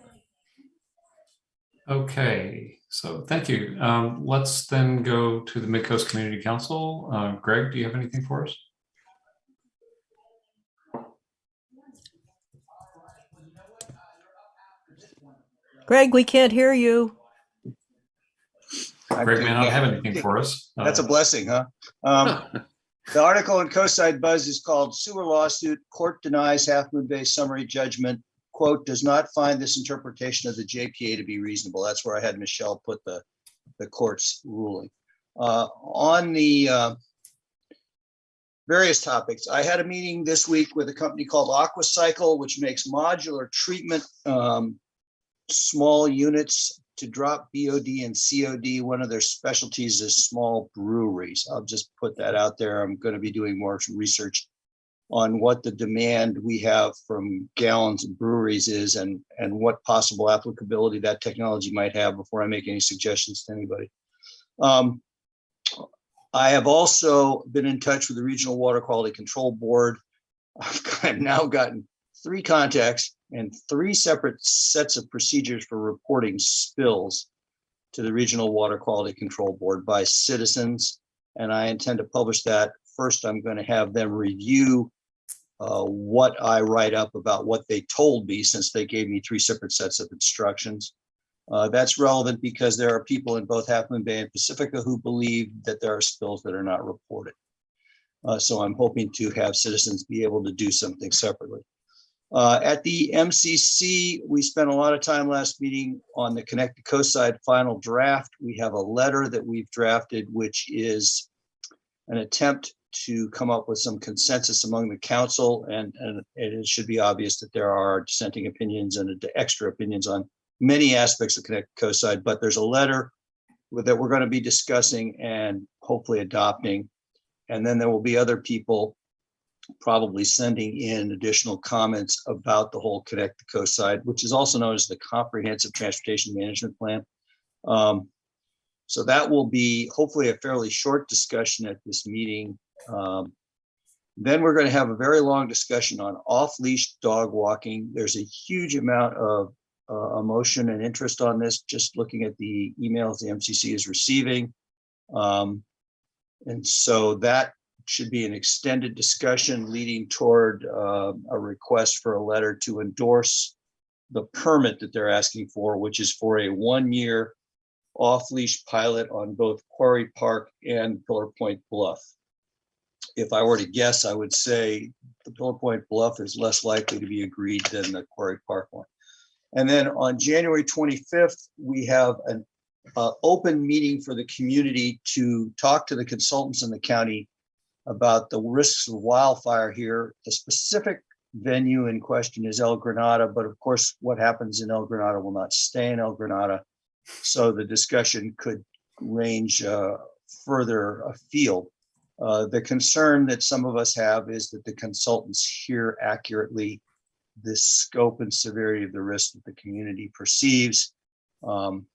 Okay, so thank you. Let's then go to the Midcoast Community Council. Greg, do you have anything for us? Greg, we can't hear you. Greg may not have anything for us. That's a blessing, huh? The article in Coastside Buzz is called Sewer Lawsuit, Court Denies Half Moon Bay Summary Judgment, quote, does not find this interpretation of the JPA to be reasonable. That's where I had Michelle put the court's ruling. On the various topics, I had a meeting this week with a company called AquaCycle, which makes modular treatment, small units to drop BOD and COD. One of their specialties is small breweries. I'll just put that out there. I'm going to be doing more research on what the demand we have from gallons of breweries is and what possible applicability that technology might have before I make any suggestions to anybody. I have also been in touch with the Regional Water Quality Control Board. I've now gotten 3 contacts and 3 separate sets of procedures for reporting spills to the Regional Water Quality Control Board by citizens. And I intend to publish that. First, I'm going to have them review what I write up about what they told me, since they gave me 3 separate sets of instructions. That's relevant because there are people in both Half Moon Bay and Pacifica who believe that there are spills that are not reported. So I'm hoping to have citizens be able to do something separately. At the MCC, we spent a lot of time last meeting on the Connected Coastside final draft. We have a letter that we've drafted, which is an attempt to come up with some consensus among the council. And it should be obvious that there are dissenting opinions and extra opinions on many aspects of Connected Coastside, but there's a letter that we're going to be discussing and hopefully adopting. And then there will be other people probably sending in additional comments about the whole Connected Coastside, which is also known as the Comprehensive Transportation Management Plan. So that will be hopefully a fairly short discussion at this meeting. Then we're going to have a very long discussion on off-leash dog walking. There's a huge amount of emotion and interest on this, just looking at the emails the MCC is receiving. And so that should be an extended discussion leading toward a request for a letter to endorse the permit that they're asking for, which is for a 1-year off-leash pilot on both Quarry Park and Pillar Point Bluff. If I were to guess, I would say the Pillar Point Bluff is less likely to be agreed than the Quarry Park one. And then on January 25th, we have an open meeting for the community to talk to the consultants in the county about the risks of wildfire here. The specific venue in question is El Granada, but of course, what happens in El Granada will not stay in El Granada. So the discussion could range further afield. The concern that some of us have is that the consultants hear accurately the scope and severity of the risk that the community perceives. And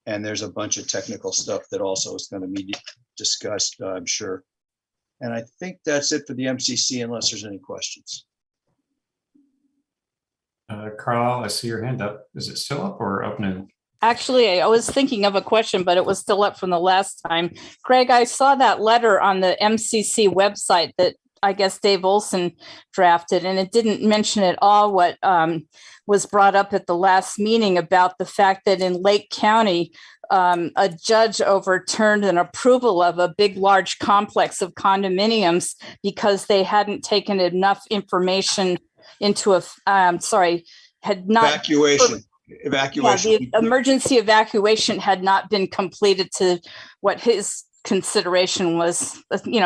there's a bunch of technical stuff that also is going to be discussed, I'm sure. And I think that's it for the MCC, unless there's any questions. Carl, I see your hand up. Is it still up or up now? Actually, I was thinking of a question, but it was still up from the last time. Greg, I saw that letter on the MCC website that I guess Dave Olson drafted, and it didn't mention at all what was brought up at the last meeting about the fact that in Lake County, a judge overturned an approval of a big, large complex of condominiums because they hadn't taken enough information into had not Evacuation. Yeah, the emergency evacuation had not been completed to what his consideration was,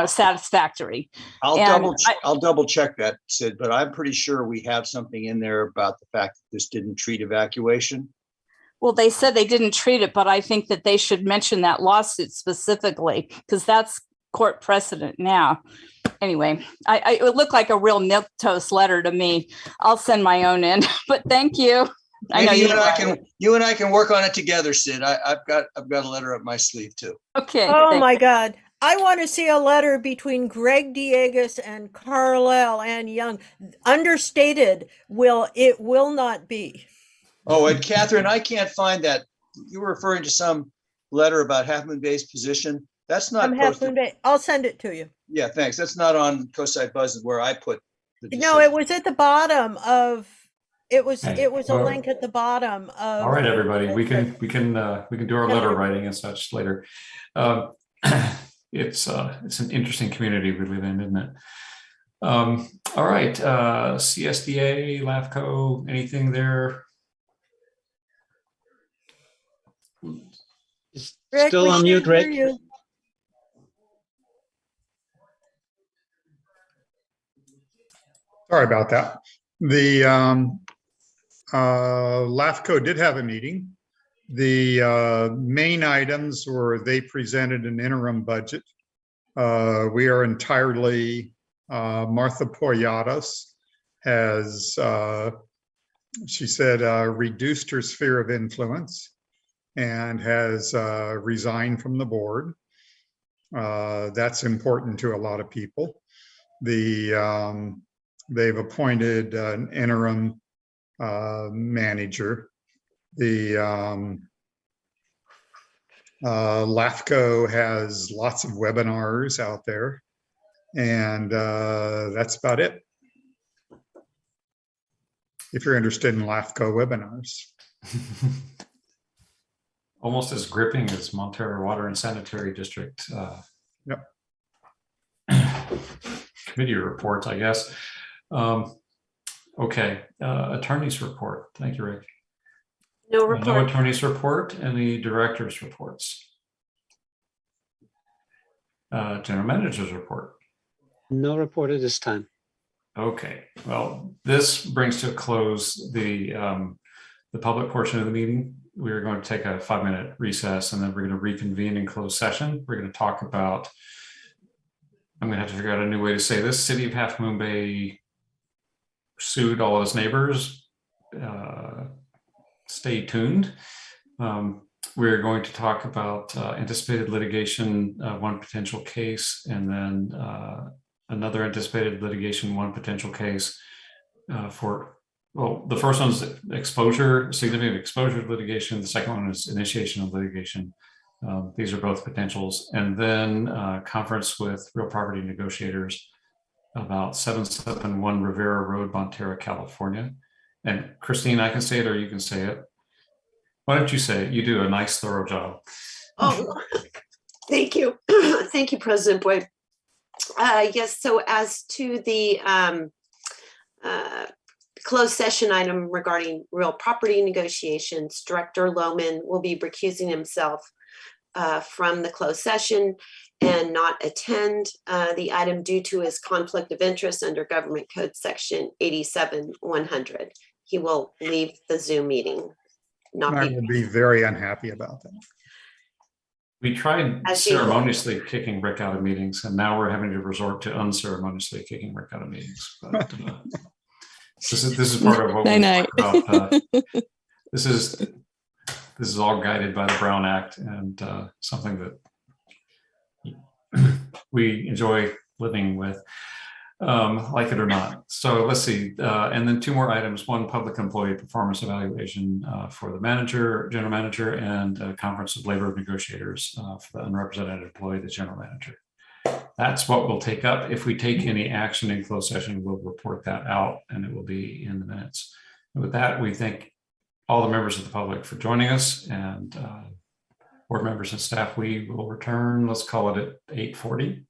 satisfactory. I'll double check that, Sid, but I'm pretty sure we have something in there about the fact that this didn't treat evacuation. Well, they said they didn't treat it, but I think that they should mention that lawsuit specifically because that's court precedent now. Anyway, it would look like a real milquetoast letter to me. I'll send my own in, but thank you. I know you and I can work on it together, Sid. I've got a letter up my sleeve too. Okay. Oh my God. I want to see a letter between Greg Diegas and Carlisle and Young. Understated, it will not be. Oh, and Catherine, I can't find that. You were referring to some letter about Half Moon Bay's position. That's not I'm Half posted. Moon Bay. I'll send it to you. Yeah, thanks. That's not on Coastside Buzz where I put the No, decision. it was at the bottom of. It was Hey, a well, link at the bottom of. All right, everybody, we can do our letter writing and such later. It's an interesting community we live in, isn't it? All right, CSDA, LAFCO, anything there? Rick, Still we on can't mute, hear Rick. you. Sorry about that. The LAFCO did have a meeting. The main items were they presented an interim budget. We are entirely, Martha Poyatos has, she said, reduced her sphere of influence and has resigned from the board. That's important to a lot of people. They've appointed an interim manager. The LAFCO has lots of webinars out there, and that's about it. If you're interested in LAFCO webinars. Almost as gripping as Montara Water and Sanitary District. Yep. Committee reports, I guess. Okay, attorney's report. Thank you, Rick. No No report. attorney's report. Any director's reports? General manager's report. No report at this time. Okay, well, this brings to a close the public portion of the meeting. We're going to take a 5-minute recess, and then we're going to reconvene in closed session. We're going to talk about, I'm going to have to figure out a new way to say this. City of Half Moon Bay sued all of its neighbors. Stay tuned. We're going to talk about anticipated litigation, one potential case, and then another anticipated litigation, one potential case for, well, the first one is exposure, significant exposure to litigation. The second one is initiation of litigation. These are both potentials. And then conference with real property negotiators about 771 Rivera Road, Montara, California. And Christine, I can say it or you can say it. Why don't you say it? You do a nice, thorough job. Oh, thank you. Thank you, President Boyd. Yes, so as to the closed session item regarding real property negotiations, Director Lohman will be recusing himself from the closed session and not attend the item due to his conflict of interest under Government Code Section 87-100. He will leave the Zoom meeting. I will be very unhappy about that. We tried As usual. ceremoniously kicking Rick out of meetings, and now we're having to resort to unceremoniously kicking Rick out of meetings. But, this is part of what we talked about. This is all guided by the Brown Act, and something that we enjoy living with, like it or not. So let's see, and then 2 more items: 1, public employee performance evaluation for the manager, general manager, and a conference of labor negotiators for the unrepresented employee, the general manager. That's what we'll take up. If we take any action in closed session, we'll report that out, and it will be in the minutes. And with that, we thank all the members of the public for joining us, and board members and staff. We will return, let's call it at 8:40.